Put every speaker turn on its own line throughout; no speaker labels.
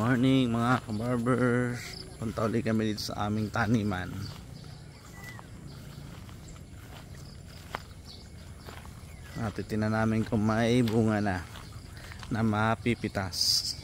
Morning mga kabarbers. Punta ulit kami dito sa aming taniman. Natitinan namin kung may bunga na mapipitas.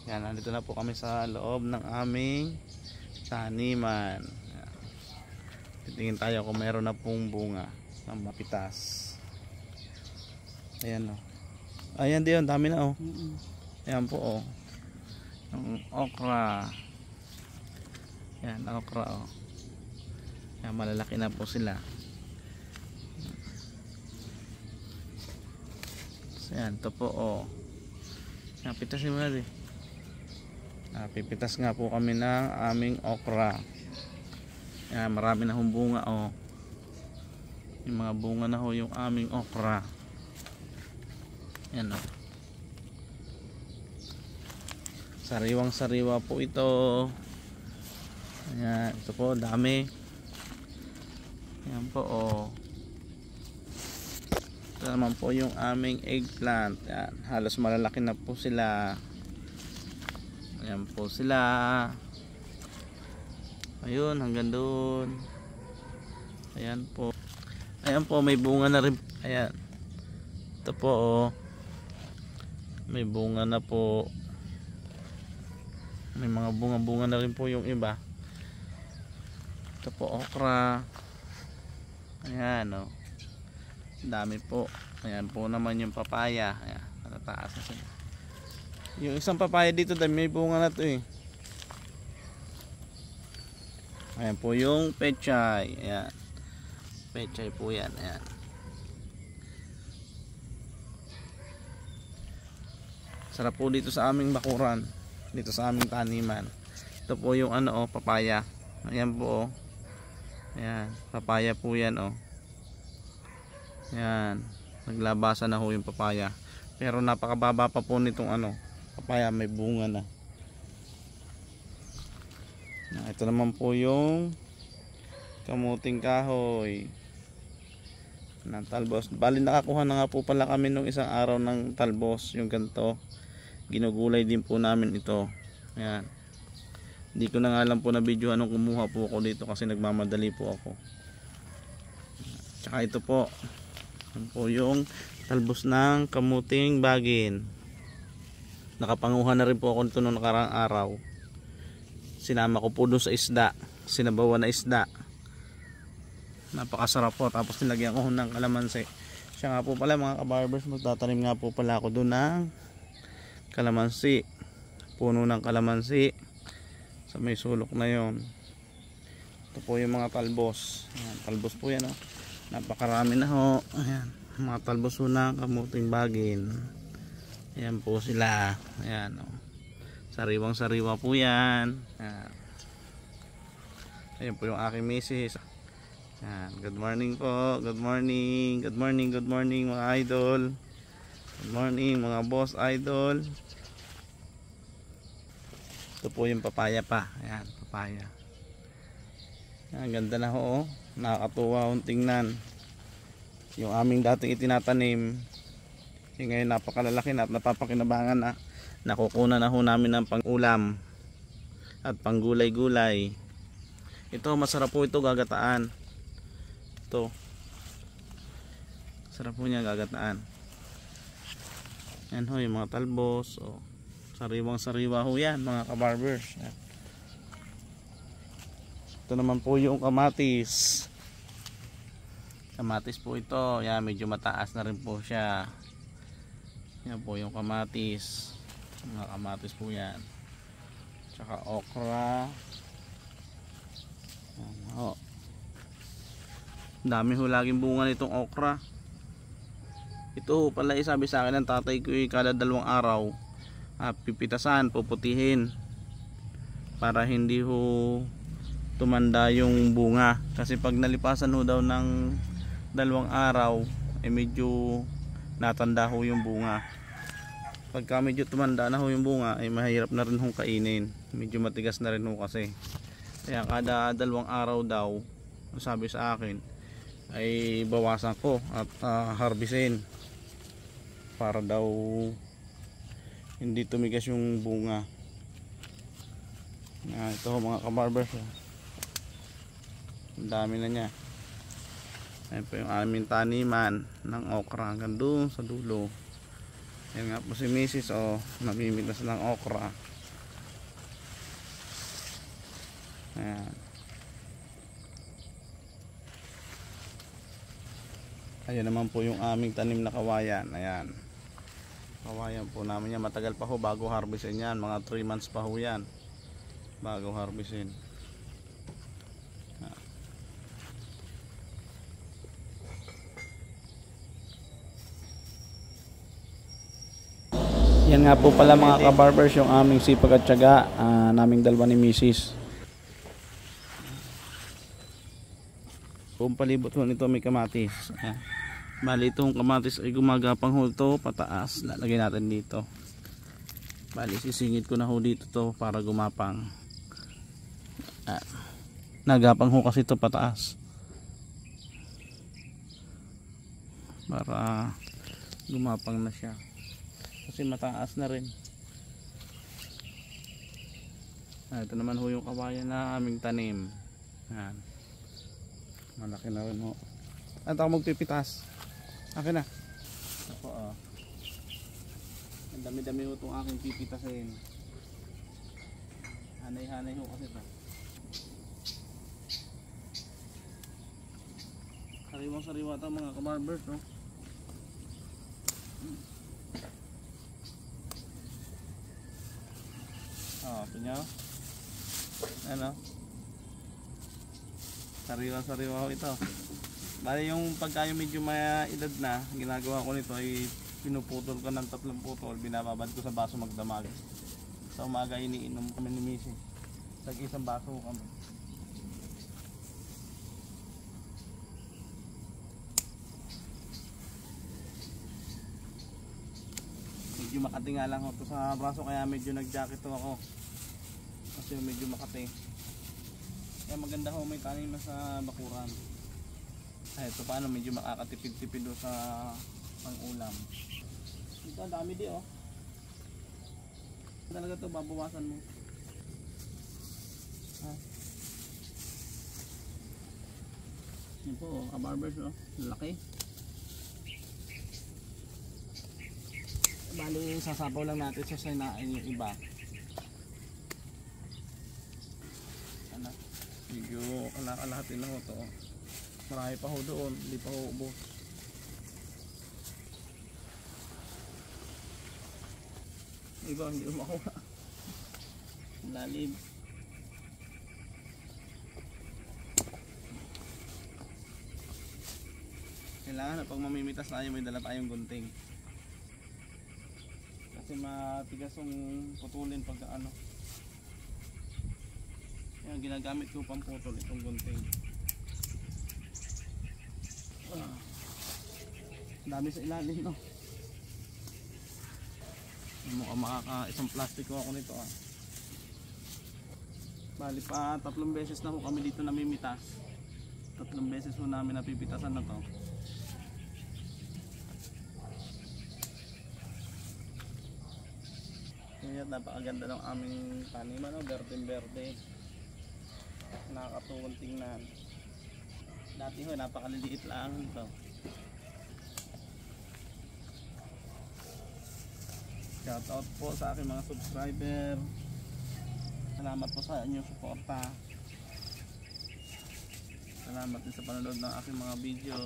Yan, nandito na po kami sa loob ng aming taniman. Titingin tayo kung meron na pong bunga na mapitas. Ayan o. Ayan din, dami na o. Ayan po o. Yung okra. Ayan, okra o. Ayan, malalaki na po sila. Ayan, ito po o. Ayan, pitasin mo natin. Pipitas nga po kami ng aming okra. Ayan, marami na hong bunga o. Yung mga bunga na ho yung aming okra. Ayan o. Sariwang sariwa po ito. Ayan, ito po dami. Ayan po o. Ito naman po yung aming eggplant. Ayan, halos malalaki na po sila. Ayan po sila. Ayun, hanggang doon. Ayan po. Ayan po, may bunga na rin. Ayan. Ito po o. May bunga na po. May mga bunga-bunga na rin po yung iba. Ito po okra. Ayan o. Dami po. Ayan po naman yung papaya. Ayan, natataas na siya. Yung isang papaya dito, may bunga na to eh. Ayan po yung pechay. Ayan. Pechay po yan. Ayan. Sarap po dito sa aming bakuran. Dito sa aming taniman. Ito po yung ano o, papaya. Ayan po o. Ayan. Papaya po yan o. Ayan. Naglabasa na ho yung papaya. Pero napakababa pa po nitong ano. Papaya, may bunga na. Ito naman po yung kamuting kahoy ng talbos. Bali nakakuha na nga po pala kami nung isang araw ng talbos. Yung ganito. Ginugulay din po namin ito. Ayan. Hindi ko na nga alam po na video anong kumuha po ako dito kasi nagmamadali po ako. Tsaka ito po. Ito po yung talbos ng kamuting bagin. Nakapanguha na rin po ako nito noong nakaraang araw. Sinama ko po doon sa isda. Sinabawan na isda. Napakasarap po. Tapos nilagyan ko ng kalamansi. Siya nga po pala mga kabarbers. Magtatanim nga po pala ako doon ng kalamansi. Puno ng kalamansi. Sa may sulok na yon. Ito po yung mga talbos. Ayan, talbos po yan. Oh. Napakarami na ho. Ayan, mga talbos po ng kamuting bagin. Ayan po sila. Ayan, oh. Sariwang sariwa po yan. Ayan. Ayan po yung aking misis. Ayan. Good morning po. Good morning. Good morning. Good morning mga idol. Good morning mga boss idol. Ito po yung papaya pa. Ayan, papaya. Ayan, ganda na ho. Nakakatuwa hong tingnan. Yung aming dating itinatanim. Yung ngayon napakalalaki na at napapakinabangan na. Nakukunan na ho namin ng pang-ulam at panggulay-gulay. Ito masarap po ito gagataan. Ito. Sarap po niya gagataan. Yan ho yung mga talbos. O, sariwang sariwa ho yan mga kabarbers. Ito naman po yung kamatis. Kamatis po ito. Yan, medyo mataas na rin po siya. Yan po yung kamatis. Mga kamatis po yan. Tsaka okra. Yan ho. Dami ho laging bunga nitong okra. Ito pala sabi sa akin ng tatay ko kada 2 araw pipitasan, puputihin para hindi ho tumanda yung bunga. Kasi pag nalipasan ho daw ng 2 araw medyo natanda ho yung bunga. Pagka medyo tumanda na ho yung bunga mahirap na rin hong kainin. Medyo matigas na rin ho kasi. Kaya kada 2 araw daw sabi sa akin ay bawasan ko at harbisin para daw hindi tumigas yung bunga. Ito mga kabarbers, ang dami na niya. Ayan po yung aming taniman ng okra hanggang doon sa dulo. Ayan nga po si Mrs. namimitas ng okra. Ayan. Ayan naman po yung aming tanim na kawayan. Ayan, kawayan po namin yan. Matagal pa ho bago harvestin yan. Mga 3 months pa ho yan bago harvestin. Yan nga po pala mga kabarbers yung aming sipag at tiyaga naming dalawa ni Mrs. Kung palibot ho nito may kamatis. Bali itong kamatis ay gumagapang ho ito pataas. Lalagay natin dito. Bali sisingit ko na ho dito to para gumapang. Nagapang ho kasi ito pataas. Para gumapang na siya. Kasi mataas na rin. Ito naman ho yung kawayan na aming tanim. Ayan. Malaki na rin ho. At ako magpipitas. Akin na. Ako ang dami-dami ho itong aking pipitasin. Hanay-hanay ho kasi ito. Sariwang-sariwa ito mga kabarbers, no? Ito nyo. Ano? Sariwa-sariwa ho ito. Bali yung pagka yung medyo may edad na, ginagawa ko nito ay pinuputol ko ng 3 putol, binababad ko sa baso magdamag. Sa umaga iniinom kami ni Missy. Tag-isang baso kami. Medyo makati nga lang ako sa braso kaya medyo nag-jacket ako. Kasi medyo makati. Kaya maganda ho may tanim na sa bakuran. Ito paano medyo makakatipid-tipid sa pang-ulam. Ito ang dami di Talaga to babawasan mo. Yan po kabarbers laki. Bali sasapaw lang natin sa sinain yung iba. Medyo kalahati na ho to. Marami pa ho doon, hindi pa ho ubos. Iba hindi makuha. Lalim. Kailangan na pag mamimitas tayo may dala tayong gunting. Kasi matigas yung putulin pag ano. Yan, ginagamit ko pang putol itong gunting. Dami sa ilalim no. Mukhang makaka-isang plastiko ako nito Bali pa 3 beses na ho kami dito namimitas. 3 beses ho namin napipitasan na to. Kaya napakaganda ng aming taniman berde-berde. Nakakatuwang tingnan. Dati ho napakaliliit lang ito. Shout out po sa aking mga subscriber. Salamat po sa inyong suporta. Salamat din sa panonood ng aking mga video.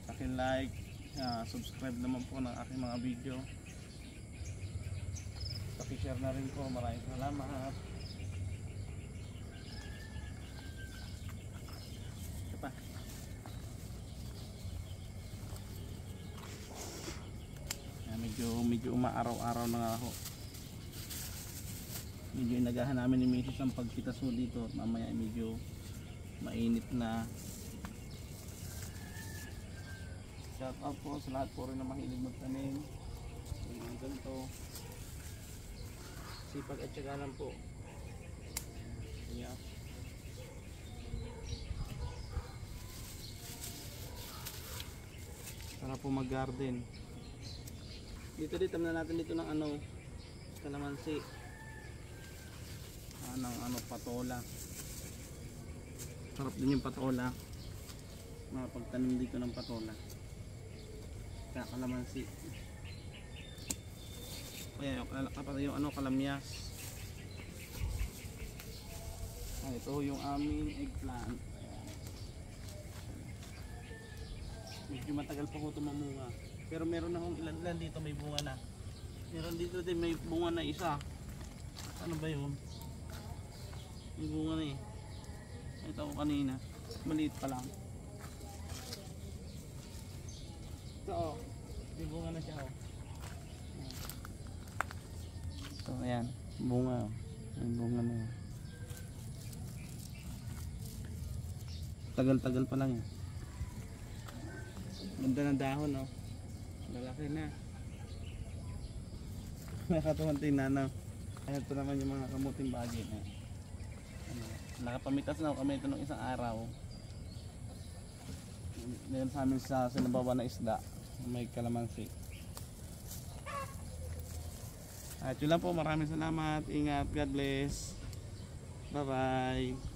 Paki-like, subscribe naman po ng aking mga video. Paki-share na rin po. Maraming salamat. Medyo umaaraw-araw na nga ako. Medyo inagahan namin ni Mrs. ang pagpitas mo dito at mamaya medyo mainit na. Shout out po sa lahat po rin na mahilig magtanim. Yung ganito sipag at syaga lang po. Sana po mag-garden. Dito na natin dito ng ano, kalamansi. Ano, patola. Sarap din yung patola. Makapagtanim dito ng patola. Kaya kalamansi. Kaya yung ano, kalamyas. Ito yung aming eggplant. Ayan. Medyo matagal pa ko ito mamunga. Pero meron na akong ilan dito may bunga na. Meron dito din may bunga na isa. Ano ba yun? May bunga na eh. Ito ako kanina. Maliit pa lang. Ito oh. May bunga na siya oh. So ayan. Bunga oh. May bunga na yun. Tagal-tagal pa lang yan. Ganda ng dahon oh. Lalaki na. Nakatuwan tinanaw. Ito naman yung mga kamuting bagay na. Nakapamitas na kami ito ng isang araw. Ngayon sa amin sa sinabawa na isda. May kalamansi. At yun lang po. Maraming salamat. Ingat. God bless. Bye bye.